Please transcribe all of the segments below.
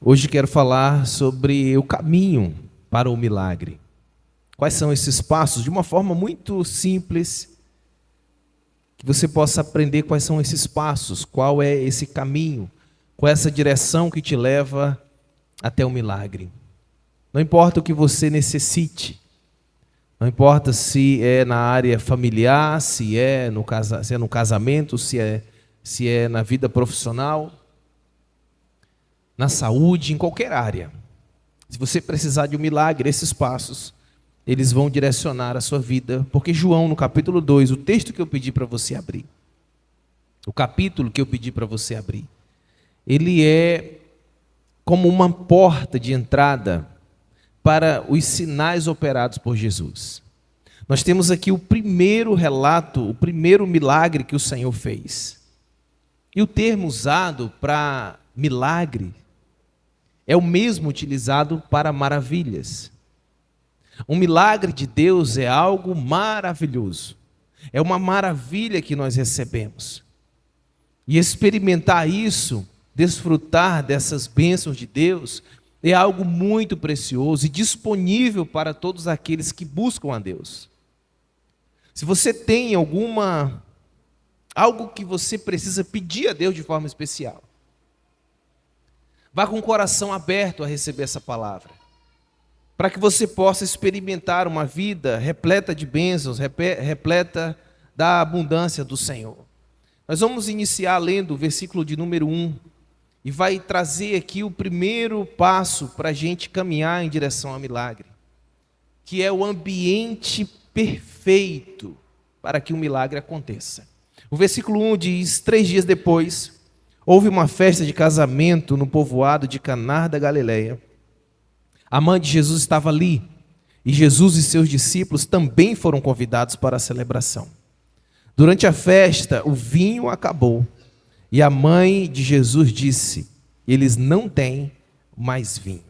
Hoje quero falar sobre o caminho para o milagre. Quais são esses passos? De uma forma muito simples, que você possa aprender quais são esses passos, qual é esse caminho, qual é essa direção que te leva até o milagre. Não importa o que você necessite, não importa se é na área familiar, se é no casamento, se é na vida profissional, na saúde, em qualquer área. Se você precisar de um milagre, esses passos, eles vão direcionar a sua vida. Porque João, no capítulo 2, o texto que eu pedi para você abrir, o capítulo que eu pedi para você abrir, ele é como uma porta de entrada para os sinais operados por Jesus. Nós temos aqui o primeiro relato, o primeiro milagre que o Senhor fez. E o termo usado para milagre é o mesmo utilizado para maravilhas. Um milagre de Deus é algo maravilhoso. É uma maravilha que nós recebemos. E experimentar isso, desfrutar dessas bênçãos de Deus, é algo muito precioso e disponível para todos aqueles que buscam a Deus. Se você tem algo que você precisa pedir a Deus de forma especial, vá com o coração aberto a receber essa palavra, para que você possa experimentar uma vida repleta de bênçãos, repleta da abundância do Senhor. Nós vamos iniciar lendo o versículo de número 1, e vai trazer aqui o primeiro passo para a gente caminhar em direção ao milagre, que é o ambiente perfeito para que o milagre aconteça. O versículo 1 diz: 3 dias depois, houve uma festa de casamento no povoado de Caná da Galileia. A mãe de Jesus estava ali, e Jesus e seus discípulos também foram convidados para a celebração. Durante a festa, o vinho acabou, e a mãe de Jesus disse: eles não têm mais vinho.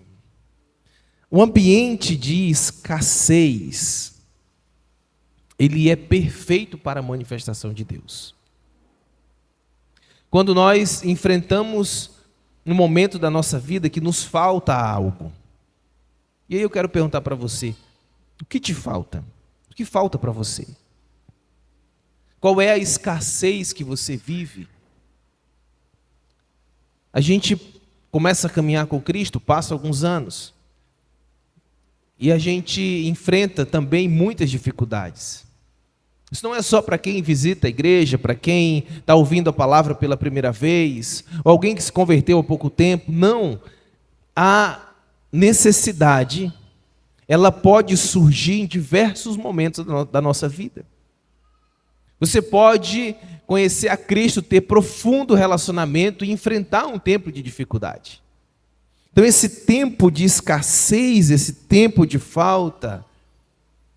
O ambiente de escassez, ele é perfeito para a manifestação de Deus. Quando nós enfrentamos um momento da nossa vida que nos falta algo, e aí eu quero perguntar para você: o que te falta? O que falta para você? Qual é a escassez que você vive? A gente começa a caminhar com Cristo, passa alguns anos, e a gente enfrenta também muitas dificuldades. Isso não é só para quem visita a igreja, para quem está ouvindo a palavra pela primeira vez, ou alguém que se converteu há pouco tempo. Não. A necessidade, ela pode surgir em diversos momentos da nossa vida. Você pode conhecer a Cristo, ter profundo relacionamento e enfrentar um tempo de dificuldade. Então esse tempo de escassez, esse tempo de falta,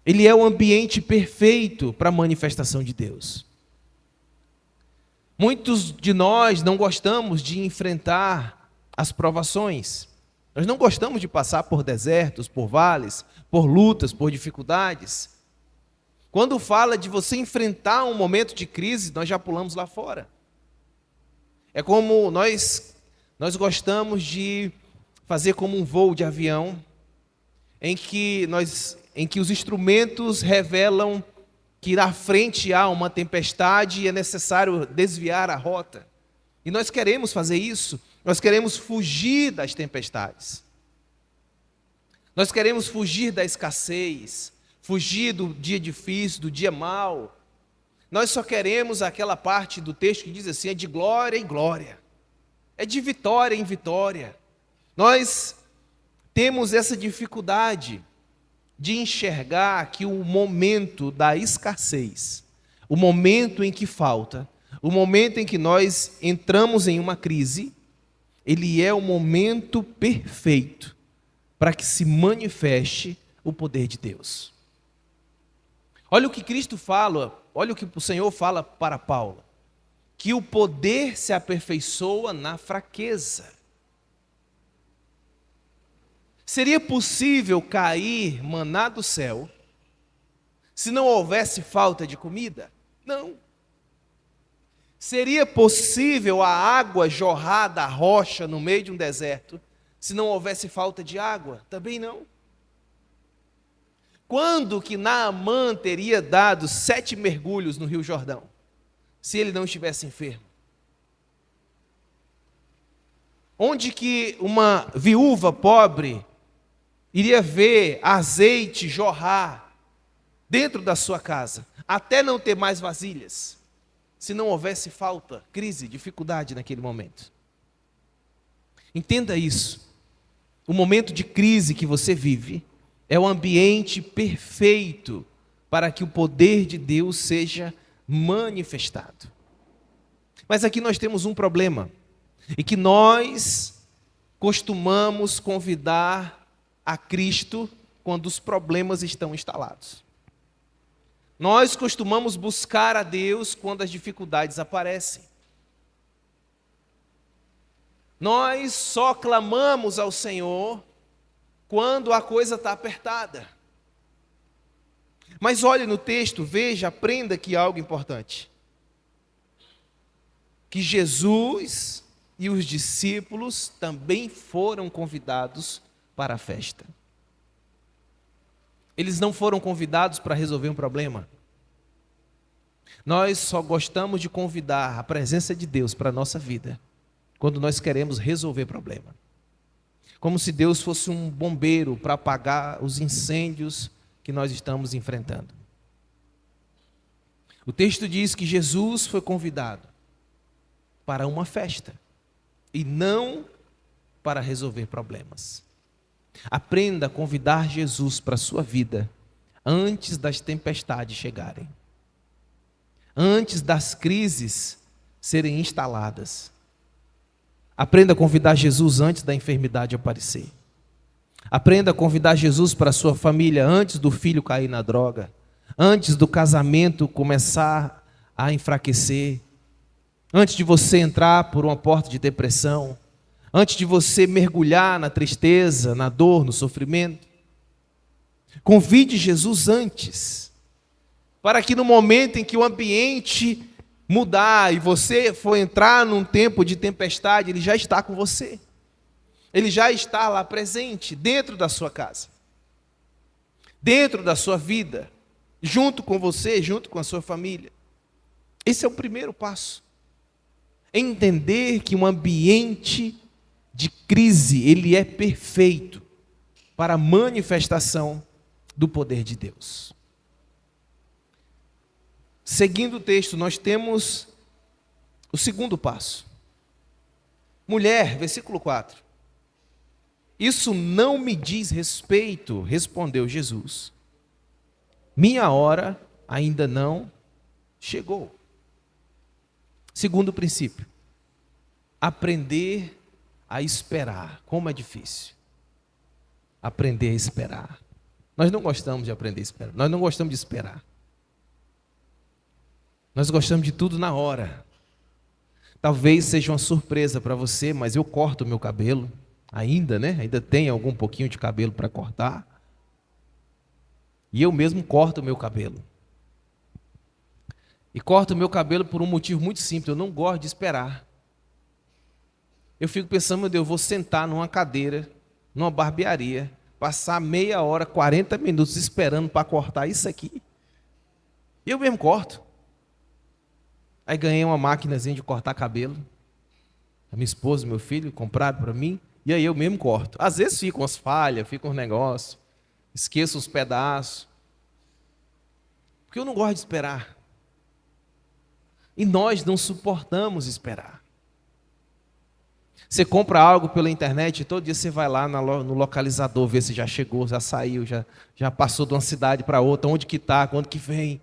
ele é o ambiente perfeito para a manifestação de Deus. Muitos de nós não gostamos de enfrentar as provações. Nós não gostamos de passar por desertos, por vales, por lutas, por dificuldades. Quando fala de você enfrentar um momento de crise, nós já pulamos lá fora. É como nós gostamos de fazer como um voo de avião, em que os instrumentos revelam que na frente há uma tempestade e é necessário desviar a rota. E nós queremos fazer isso, nós queremos fugir das tempestades. Nós queremos fugir da escassez, fugir do dia difícil, do dia mau. Nós só queremos aquela parte do texto que diz assim: é de glória em glória, é de vitória em vitória. Nós temos essa dificuldade de enxergar que o momento da escassez, o momento em que falta, o momento em que nós entramos em uma crise, ele é o momento perfeito para que se manifeste o poder de Deus. Olha o que Cristo fala, olha o que o Senhor fala para Paulo, que o poder se aperfeiçoa na fraqueza. Seria possível cair maná do céu se não houvesse falta de comida? Não. Seria possível a água jorrar da rocha no meio de um deserto Se não houvesse falta de água, também não. Quando que Naamã teria dado 7 mergulhos no Rio Jordão, se ele não estivesse enfermo? Onde que uma viúva pobre iria ver azeite jorrar dentro da sua casa, até não ter mais vasilhas, se não houvesse falta, crise, dificuldade naquele momento? Entenda isso. O momento de crise que você vive é o ambiente perfeito para que o poder de Deus seja manifestado. Mas aqui nós temos um problema, e que nós costumamos convidar a Cristo quando os problemas estão instalados. Nós costumamos buscar a Deus quando as dificuldades aparecem. Nós só clamamos ao Senhor quando a coisa está apertada. Mas olhe no texto, veja, aprenda aqui algo importante. Que Jesus e os discípulos também foram convidados para a festa. Eles não foram convidados para resolver um problema. Nós só gostamos de convidar a presença de Deus para a nossa vida quando nós queremos resolver problema. Como se Deus fosse um bombeiro para apagar os incêndios que nós estamos enfrentando. O texto diz que Jesus foi convidado para uma festa e não para resolver problemas. Aprenda a convidar Jesus para a sua vida antes das tempestades chegarem, antes das crises serem instaladas. Aprenda a convidar Jesus antes da enfermidade aparecer. Aprenda a convidar Jesus para a sua família antes do filho cair na droga, antes do casamento começar a enfraquecer, antes de você entrar por uma porta de depressão, antes de você mergulhar na tristeza, na dor, no sofrimento. Convide Jesus antes, para que no momento em que o ambiente mudar e você for entrar num tempo de tempestade, Ele já está com você. Ele já está lá presente, dentro da sua casa, dentro da sua vida, junto com você, junto com a sua família. Esse é o primeiro passo. Entender que um ambiente de crise, ele é perfeito para a manifestação do poder de Deus. Seguindo o texto, nós temos o segundo passo. Mulher, versículo 4. Isso não me diz respeito, respondeu Jesus. Minha hora ainda não chegou. Segundo princípio, aprender a esperar. Como é difícil aprender a esperar. Nós não gostamos de aprender a esperar. Nós não gostamos de esperar. Nós gostamos de tudo na hora. Talvez seja uma surpresa para você, mas eu corto o meu cabelo ainda, né? Ainda tem algum pouquinho de cabelo para cortar. E eu mesmo corto o meu cabelo. E corto o meu cabelo por um motivo muito simples. Eu não gosto de esperar. Eu fico pensando, meu Deus, eu vou sentar numa cadeira, numa barbearia, passar meia hora, 40 minutos esperando para cortar isso aqui. Eu mesmo corto. Aí ganhei uma maquinazinha de cortar cabelo. A minha esposa e meu filho compraram para mim. E aí eu mesmo corto. Às vezes ficam as falhas, ficam os negócios. Esqueço os pedaços. Porque eu não gosto de esperar. E nós não suportamos esperar. Você compra algo pela internet, todo dia você vai lá no localizador, ver se já chegou, já saiu, já passou de uma cidade para outra, onde que está, quando que vem.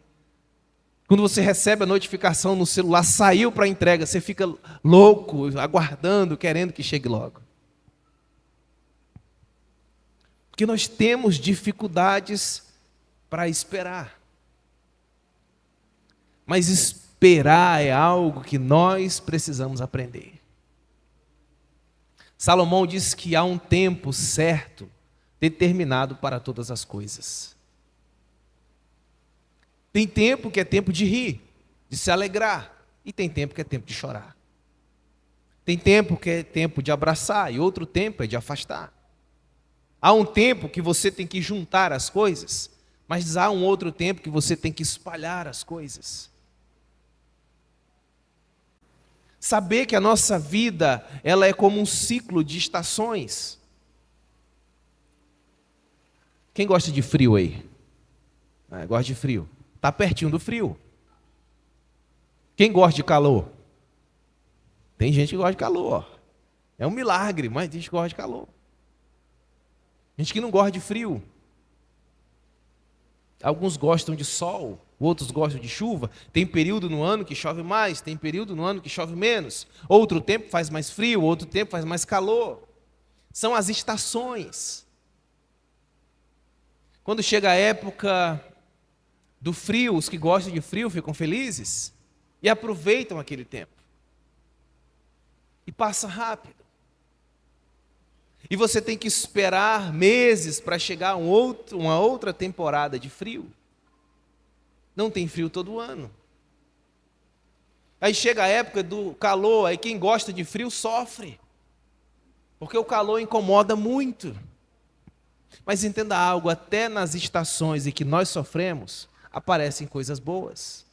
Quando você recebe a notificação no celular, saiu para a entrega, você fica louco, aguardando, querendo que chegue logo. Porque nós temos dificuldades para esperar. Mas esperar é algo que nós precisamos aprender. Salomão diz que há um tempo certo, determinado para todas as coisas. Tem tempo que é tempo de rir, de se alegrar, e tem tempo que é tempo de chorar. Tem tempo que é tempo de abraçar e outro tempo é de afastar. Há um tempo que você tem que juntar as coisas, mas há um outro tempo que você tem que espalhar as coisas. Saber que a nossa vida, ela é como um ciclo de estações. Quem gosta de frio aí? Gosta de frio. Está pertinho do frio. Quem gosta de calor? Tem gente que gosta de calor. É um milagre, mas tem gente que gosta de calor. Gente que não gosta de frio. Alguns gostam de sol, outros gostam de chuva. Tem período no ano que chove mais, tem período no ano que chove menos. Outro tempo faz mais frio, outro tempo faz mais calor. São as estações. Quando chega a época do frio, os que gostam de frio ficam felizes e aproveitam aquele tempo. E passa rápido. E você tem que esperar meses para chegar uma outra temporada de frio. Não tem frio todo ano. Aí chega a época do calor, aí quem gosta de frio sofre. Porque o calor incomoda muito. Mas entenda algo, até nas estações em que nós sofremos, aparecem coisas boas.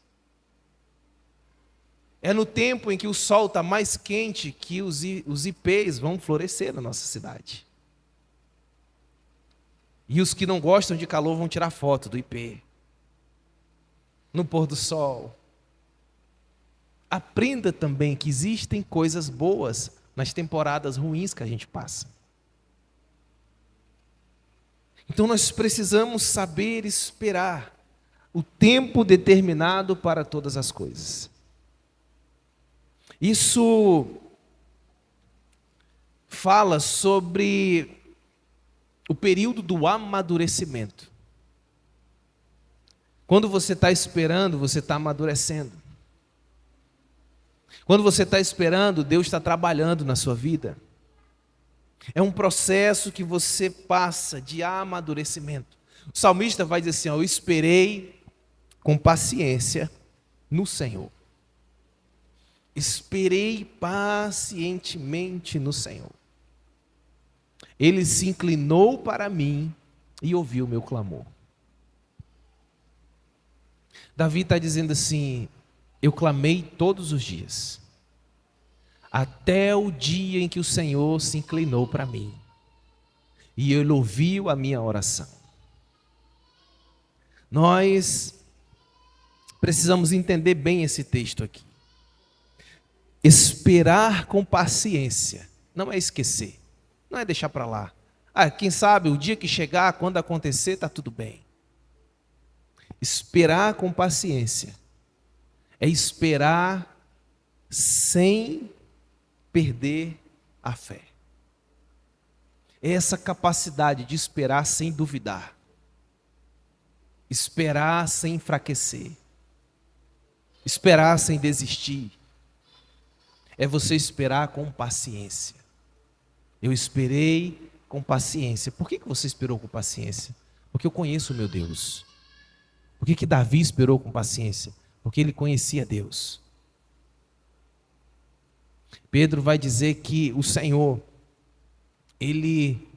É no tempo em que o sol está mais quente que os ipês vão florescer na nossa cidade. E os que não gostam de calor vão tirar foto do ipê. No pôr do sol. Aprenda também que existem coisas boas nas temporadas ruins que a gente passa. Então nós precisamos saber esperar o tempo determinado para todas as coisas. Isso fala sobre o período do amadurecimento. Quando você está esperando, você está amadurecendo. Quando você está esperando, Deus está trabalhando na sua vida. É um processo que você passa de amadurecimento. O salmista vai dizer assim, eu esperei com paciência no Senhor. Esperei pacientemente no Senhor. Ele se inclinou para mim e ouviu o meu clamor. Davi está dizendo assim, eu clamei todos os dias, até o dia em que o Senhor se inclinou para mim, e Ele ouviu a minha oração. Nós precisamos entender bem esse texto aqui. Esperar com paciência não é esquecer, não é deixar para lá. Quem sabe o dia que chegar, quando acontecer, está tudo bem. Esperar com paciência é esperar sem perder a fé. É essa capacidade de esperar sem duvidar. Esperar sem enfraquecer. Esperar sem desistir. É você esperar com paciência. Eu esperei com paciência. Por que você esperou com paciência? Porque eu conheço o meu Deus. Por que Davi esperou com paciência? Porque ele conhecia Deus. Pedro vai dizer que o Senhor, Ele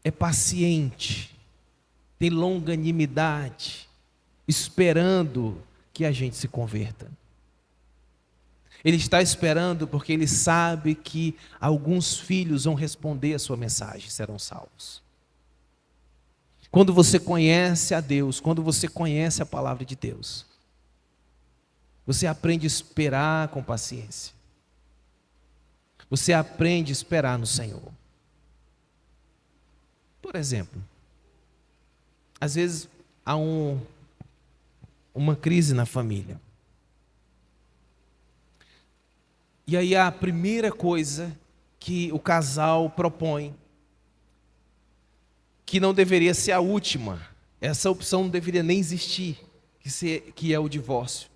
é paciente, tem longanimidade, esperando que a gente se converta. Ele está esperando porque Ele sabe que alguns filhos vão responder a sua mensagem, serão salvos. Quando você conhece a Deus, quando você conhece a palavra de Deus, você aprende a esperar com paciência. Você aprende a esperar no Senhor. Por exemplo, às vezes há uma crise na família. E aí a primeira coisa que o casal propõe, que não deveria ser a última, essa opção não deveria nem existir, que é o divórcio.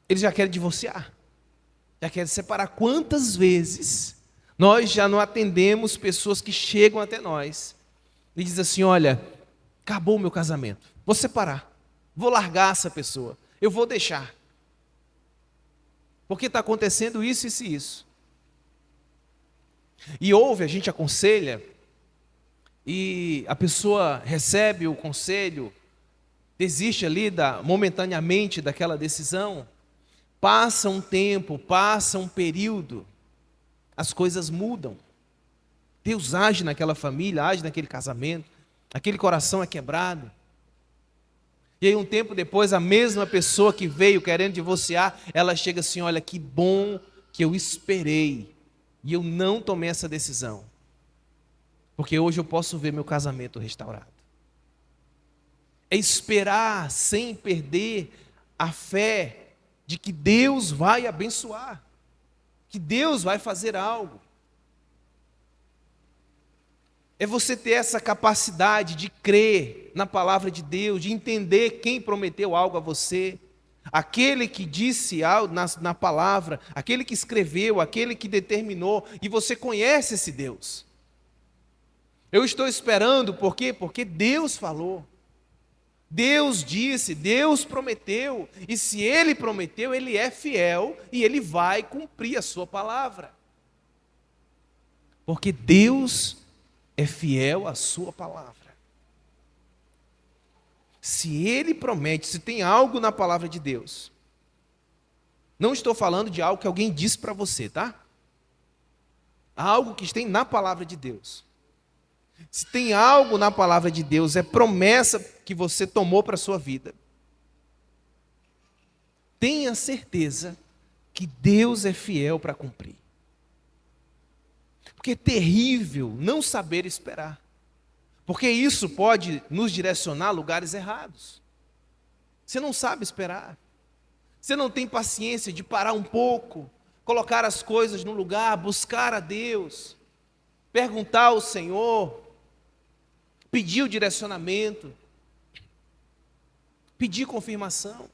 Eles já querem divorciar, já querem separar. Quantas vezes nós já não atendemos pessoas que chegam até nós e dizem assim, olha, acabou o meu casamento, vou separar, vou largar essa pessoa, eu vou deixar. porque está acontecendo isso, isso e isso. E ouve, a gente aconselha, e a pessoa recebe o conselho, desiste ali momentaneamente daquela decisão, passa um tempo, passa um período, as coisas mudam. Deus age naquela família, age naquele casamento, aquele coração é quebrado. E aí um tempo depois, a mesma pessoa que veio querendo divorciar, ela chega assim, olha, que bom que eu esperei, e eu não tomei essa decisão, porque hoje eu posso ver meu casamento restaurado. É esperar sem perder a fé de que Deus vai abençoar, que Deus vai fazer algo. É você ter essa capacidade de crer na palavra de Deus, de entender quem prometeu algo a você, aquele que disse algo na palavra, aquele que escreveu, aquele que determinou, e você conhece esse Deus. Eu estou esperando, por quê? Porque Deus falou. Deus disse, Deus prometeu, e se Ele prometeu, Ele é fiel e Ele vai cumprir a sua palavra. Porque Deus é fiel à sua palavra. Se Ele promete, se tem algo na palavra de Deus, não estou falando de algo que alguém disse para você, tá? Algo que tem na palavra de Deus. Se tem algo na palavra de Deus, é promessa que você tomou para a sua vida, tenha certeza que Deus é fiel para cumprir. Porque é terrível não saber esperar, porque isso pode nos direcionar a lugares errados. Você não sabe esperar, você não tem paciência de parar um pouco, colocar as coisas no lugar, buscar a Deus, perguntar ao Senhor, pedir o direcionamento, pedir confirmação.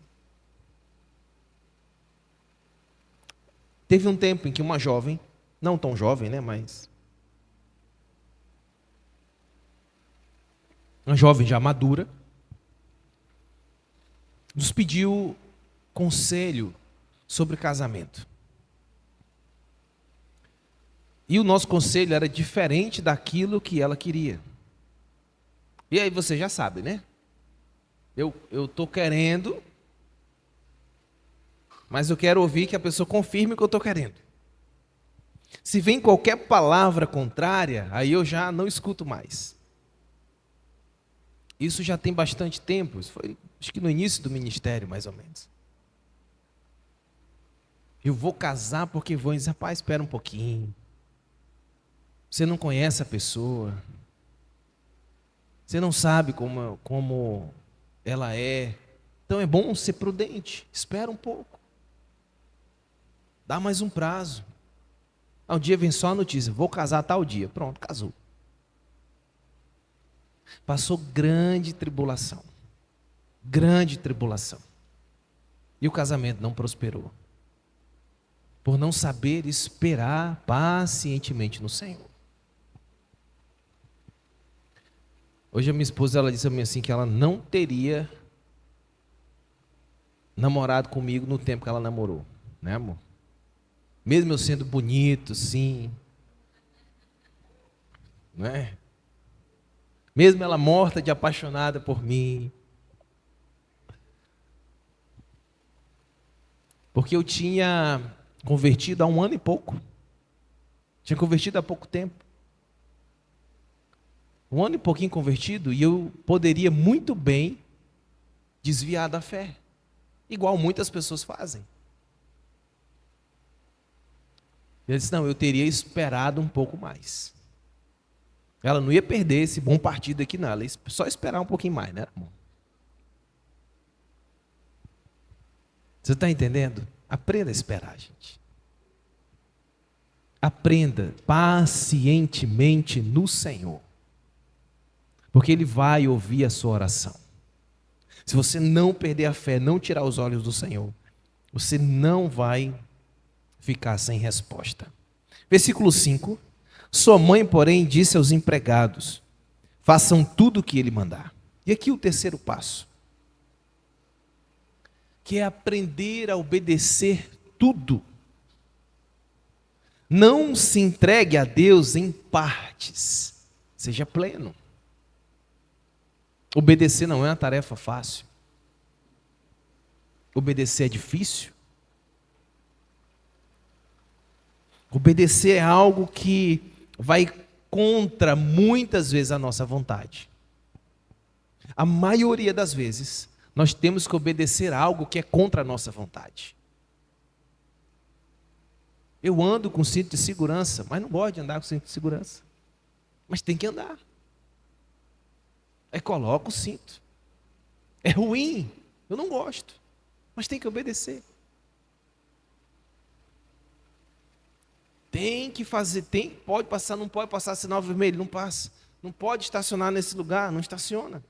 Teve um tempo em que uma jovem, não tão jovem, né, mas uma jovem já madura, nos pediu conselho sobre casamento. E o nosso conselho era diferente daquilo que ela queria. E aí você já sabe, né? Eu estou querendo, mas eu quero ouvir que a pessoa confirme o que eu estou querendo. Se vem qualquer palavra contrária, aí eu já não escuto mais. Isso já tem bastante tempo, isso foi, acho que no início do ministério, mais ou menos. Eu vou casar porque vou dizer, rapaz, espera um pouquinho. Você não conhece a pessoa. Você não sabe como ela é. Então é bom ser prudente. Espera um pouco. Dá mais um prazo. Um dia vem só a notícia, vou casar tal dia. Pronto, casou. Passou grande tribulação. Grande tribulação. E o casamento não prosperou. Por não saber esperar pacientemente no Senhor. Hoje a minha esposa, ela disse a mim assim, que ela não teria namorado comigo no tempo que ela namorou. Né, amor? Mesmo eu sendo bonito, sim. Não é? Mesmo ela morta de apaixonada por mim. Porque eu tinha convertido há 1 ano e pouco. Tinha convertido há pouco tempo. 1 ano e pouquinho convertido, e eu poderia muito bem desviar da fé. Igual muitas pessoas fazem. Ele disse, não, eu teria esperado um pouco mais. Ela não ia perder esse bom partido aqui, não. Ela ia só esperar um pouquinho mais, né, amor? Você está entendendo? Aprenda a esperar, gente. Aprenda pacientemente no Senhor. Porque Ele vai ouvir a sua oração. Se você não perder a fé, não tirar os olhos do Senhor, você não vai ficar sem resposta. Versículo 5. Sua mãe, porém, disse aos empregados, façam tudo o que ele mandar. E aqui o terceiro passo, que é aprender a obedecer tudo. Não se entregue a Deus em partes. Seja pleno. Obedecer não é uma tarefa fácil. Obedecer é difícil. Obedecer é algo que vai contra, muitas vezes, a nossa vontade. A maioria das vezes, nós temos que obedecer a algo que é contra a nossa vontade. Eu ando com cinto de segurança, mas não gosto de andar com cinto de segurança. Mas tem que andar. Aí coloca o cinto. É ruim, eu não gosto, mas tem que obedecer. Tem que fazer, pode passar, não pode passar sinal vermelho, não passa. Não pode estacionar nesse lugar, não estaciona.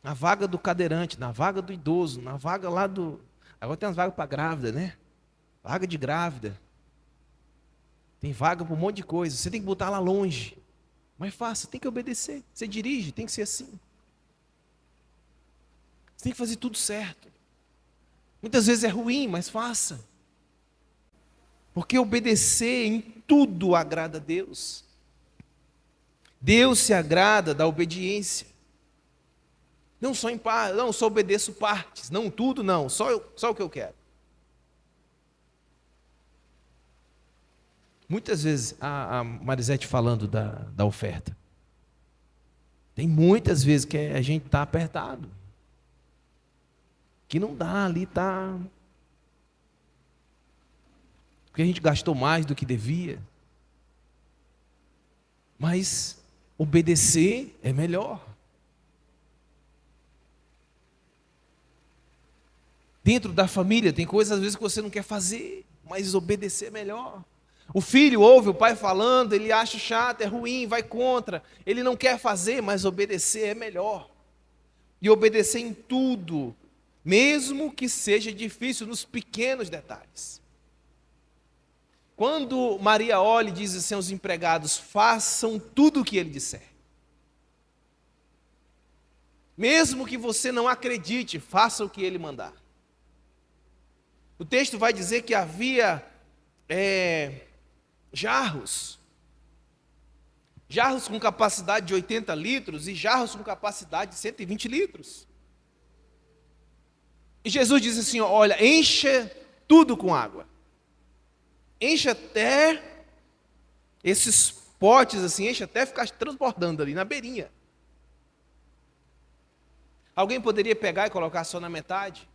Na vaga do cadeirante, na vaga do idoso, na vaga lá do... Agora tem umas vagas para grávida, né? Vaga de grávida. Tem vaga para um monte de coisa. Você tem que botar lá longe. Mas faça, tem que obedecer. Você dirige, tem que ser assim. Você tem que fazer tudo certo. Muitas vezes é ruim, mas faça. Porque obedecer em tudo agrada a Deus. Deus se agrada da obediência. Não só em partes, não, só obedeço partes, não tudo não, só o que eu quero. Muitas vezes, a Marisete falando da oferta, tem muitas vezes que a gente está apertado, que não dá, ali está, porque a gente gastou mais do que devia, mas obedecer é melhor. Dentro da família, tem coisas às vezes que você não quer fazer, mas obedecer é melhor. O filho ouve o pai falando, ele acha chato, é ruim, vai contra. Ele não quer fazer, mas obedecer é melhor. E obedecer em tudo, mesmo que seja difícil, nos pequenos detalhes. Quando Maria olha e diz assim aos empregados, façam tudo o que ele disser. Mesmo que você não acredite, faça o que ele mandar. O texto vai dizer que havia jarros com capacidade de 80 litros e jarros com capacidade de 120 litros. E Jesus diz assim, olha, encha tudo com água. Encha até esses potes assim, enche até ficar transbordando ali na beirinha. Alguém poderia pegar e colocar só na metade?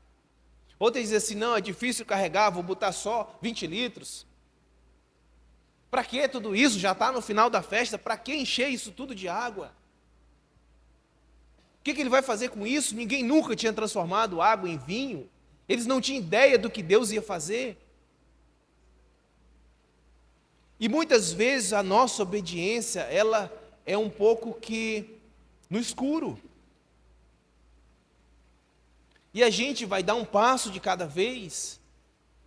Outra diz assim, não, é difícil carregar, vou botar só 20 litros. Para que tudo isso? Já está no final da festa, para que encher isso tudo de água? O que ele vai fazer com isso? Ninguém nunca tinha transformado água em vinho. Eles não tinham ideia do que Deus ia fazer. E muitas vezes a nossa obediência, ela é um pouco que no escuro. E a gente vai dar um passo de cada vez,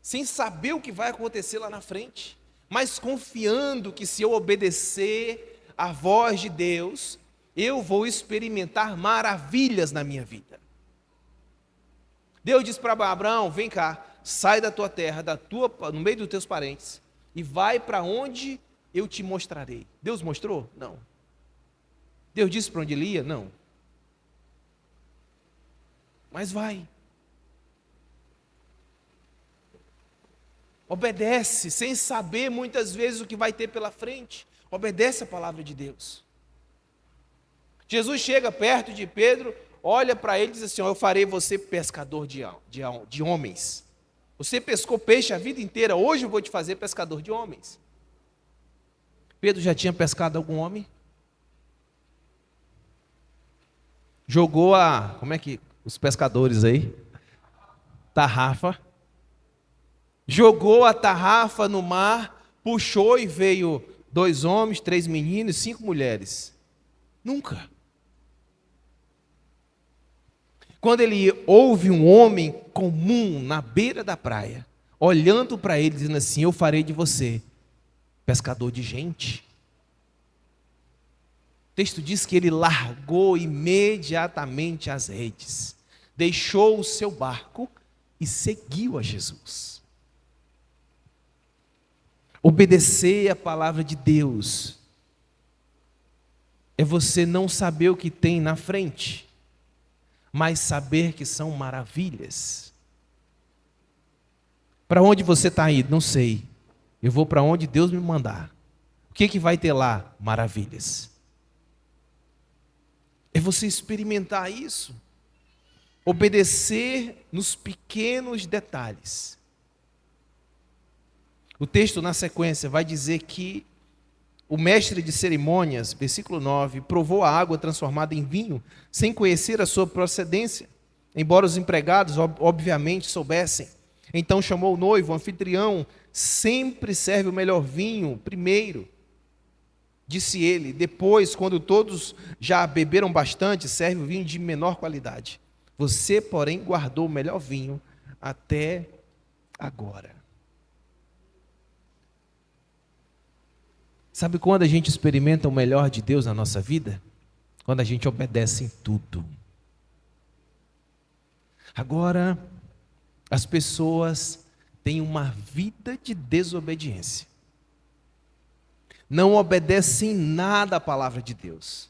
sem saber o que vai acontecer lá na frente, mas confiando que se eu obedecer à voz de Deus, eu vou experimentar maravilhas na minha vida. Deus diz para Abraão, vem cá, sai da tua terra, no meio dos teus parentes, e vai para onde eu te mostrarei. Deus mostrou? Não. Deus disse para onde ele ia? Não. Mas vai. Obedece, sem saber muitas vezes o que vai ter pela frente. Obedece a palavra de Deus. Jesus chega perto de Pedro, olha para ele e diz assim, eu farei você pescador de homens. Você pescou peixe a vida inteira, hoje eu vou te fazer pescador de homens. Pedro já tinha pescado algum homem? Jogou os pescadores aí, tarrafa, jogou a tarrafa no mar, puxou e veio 2 homens, 3 meninos, 5 mulheres. Nunca. Quando ele ouve um homem comum na beira da praia, olhando para ele, dizendo assim, eu farei de você pescador de gente. O texto diz que ele largou imediatamente as redes, deixou o seu barco e seguiu a Jesus. Obedecer a palavra de Deus é você não saber o que tem na frente, mas saber que são maravilhas. Para onde você está indo? Não sei. Eu vou para onde Deus me mandar. O que vai ter lá? Maravilhas. É você experimentar isso. Obedecer nos pequenos detalhes. O texto na sequência vai dizer que o mestre de cerimônias, versículo 9, provou a água transformada em vinho, sem conhecer a sua procedência, embora os empregados obviamente soubessem. Então chamou o noivo, o anfitrião, sempre serve o melhor vinho primeiro, disse ele. Depois, quando todos já beberam bastante, serve o vinho de menor qualidade. Você, porém, guardou o melhor vinho até agora. Sabe quando a gente experimenta o melhor de Deus na nossa vida? Quando a gente obedece em tudo. Agora, as pessoas têm uma vida de desobediência. Não obedecem nada à palavra de Deus.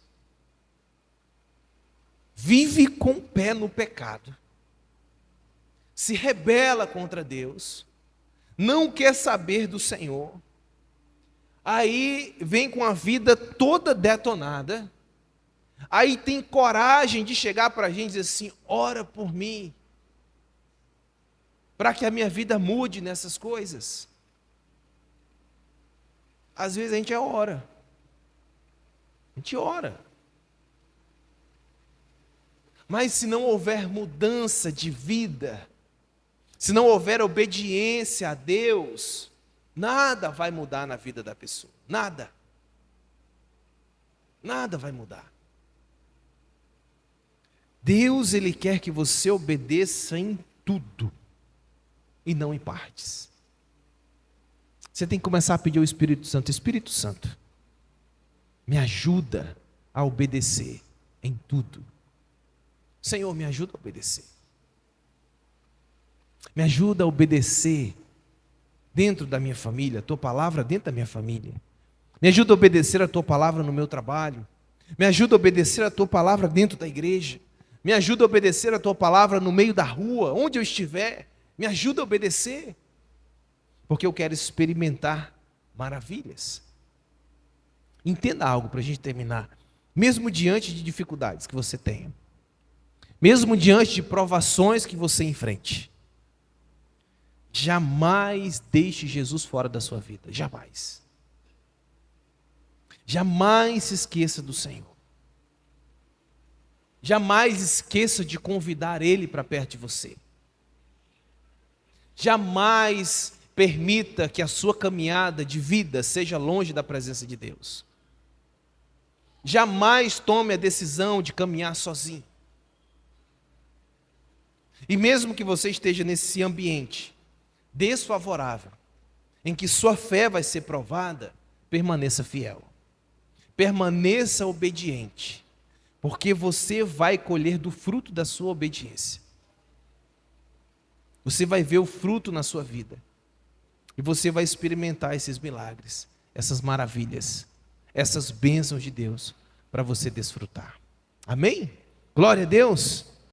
Vive com o pé no pecado. Se rebela contra Deus. Não quer saber do Senhor. Aí vem com a vida toda detonada. Aí tem coragem de chegar para a gente e dizer assim: ora por mim, para que a minha vida mude nessas coisas. Às vezes a gente ora. A gente ora. Mas se não houver mudança de vida, se não houver obediência a Deus, nada vai mudar na vida da pessoa. Nada. Nada vai mudar. Deus, Ele quer que você obedeça em tudo e não em partes. Você tem que começar a pedir ao Espírito Santo: Espírito Santo, me ajuda a obedecer em tudo. Senhor, me ajuda a obedecer. Me ajuda a obedecer dentro da minha família, a tua palavra dentro da minha família. Me ajuda a obedecer a tua palavra no meu trabalho. Me ajuda a obedecer a tua palavra dentro da igreja. Me ajuda a obedecer a tua palavra no meio da rua, onde eu estiver. Me ajuda a obedecer, porque eu quero experimentar maravilhas. Entenda algo para a gente terminar. Mesmo diante de dificuldades que você tenha, mesmo diante de provações que você enfrente, jamais deixe Jesus fora da sua vida. Jamais. Jamais se esqueça do Senhor. Jamais esqueça de convidar Ele para perto de você. Jamais permita que a sua caminhada de vida seja longe da presença de Deus. Jamais tome a decisão de caminhar sozinho. E mesmo que você esteja nesse ambiente desfavorável, em que sua fé vai ser provada, permaneça fiel. Permaneça obediente, porque você vai colher do fruto da sua obediência. Você vai ver o fruto na sua vida. E você vai experimentar esses milagres, essas maravilhas, essas bênçãos de Deus para você desfrutar. Amém? Glória a Deus.